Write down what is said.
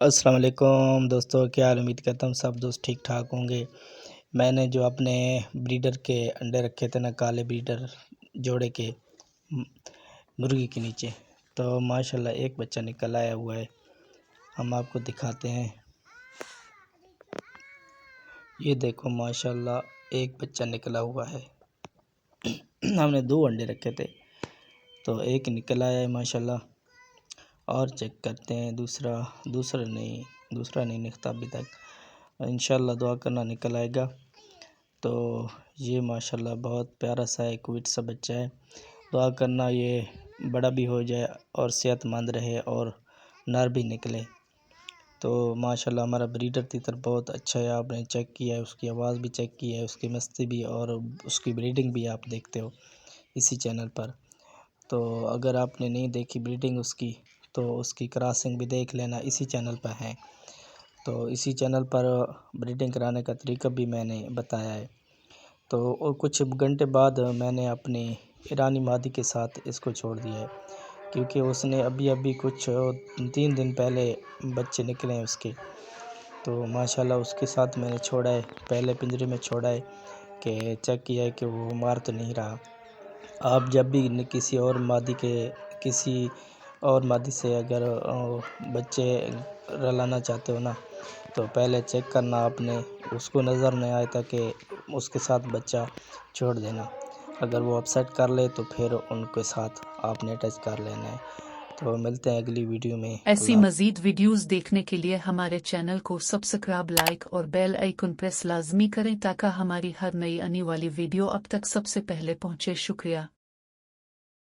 السلام علیکم دوستو، کیا حال؟ امید کرتا ہوں سب دوست ٹھیک ٹھاک ہوں گے۔ میں نے جو اپنے بریڈر کے انڈے رکھے تھے نا، کالے بریڈر جوڑے کے مرغی کے نیچے، تو ماشاءاللہ ایک بچہ نکل آیا ہوا ہے۔ ہم آپ کو دکھاتے ہیں، یہ دیکھو ماشاءاللہ ایک بچہ نکلا ہوا ہے۔ ہم نے 2 انڈے رکھے تھے تو ایک نکل آیا ہے ماشاءاللہ، اور چیک کرتے ہیں دوسرا نہیں نکتا ابھی تک۔ انشاءاللہ دعا کرنا نکل آئے گا۔ تو یہ ماشاءاللہ بہت پیارا سا ایک کوئٹ سا بچہ ہے۔ دعا کرنا یہ بڑا بھی ہو جائے اور صحت مند رہے اور نر بھی نکلے۔ تو ماشاءاللہ ہمارا بریڈر تیتر بہت اچھا ہے، آپ نے چیک کیا ہے، اس کی آواز بھی چیک کی ہے، اس کی مستی بھی اور اس کی بریڈنگ بھی آپ دیکھتے ہو اسی چینل پر۔ تو اگر آپ نے نہیں دیکھی بریڈنگ اس کی، تو اس کی کراسنگ بھی دیکھ لینا، اسی چینل پر ہے۔ تو اسی چینل پر بریڈنگ کرانے کا طریقہ بھی میں نے بتایا ہے۔ تو اور کچھ گھنٹے بعد میں نے اپنی ایرانی مادی کے ساتھ اس کو چھوڑ دیا ہے، کیونکہ اس نے ابھی کچھ 3 دن پہلے بچے نکلے ہیں اس کے۔ تو ماشاءاللہ اس کے ساتھ میں نے چھوڑا ہے، پہلے پنجرے میں چھوڑا ہے کہ چیک کیا ہے کہ وہ مار تو نہیں رہا۔ آپ جب بھی کسی اور مادی سے اگر بچے رلانا چاہتے ہو نا، تو پہلے چیک کرنا، آپ نے اس کو نظر نہیں آئے تھا کہ اس کے ساتھ بچہ چھوڑ دینا۔ اگر وہ اپسیٹ کر لے تو پھر ان کے ساتھ آپ نے ٹچ کر لینا ہے۔ تو ملتے ہیں اگلی ویڈیو میں۔ ایسی اللہ مزید ویڈیوز دیکھنے کے لیے ہمارے چینل کو سبسکرائب، لائک اور بیل آئیکن پریس لازمی کریں تاکہ ہماری ہر نئی آنے والی ویڈیو اب تک سب سے پہلے پہنچے۔ شکریہ۔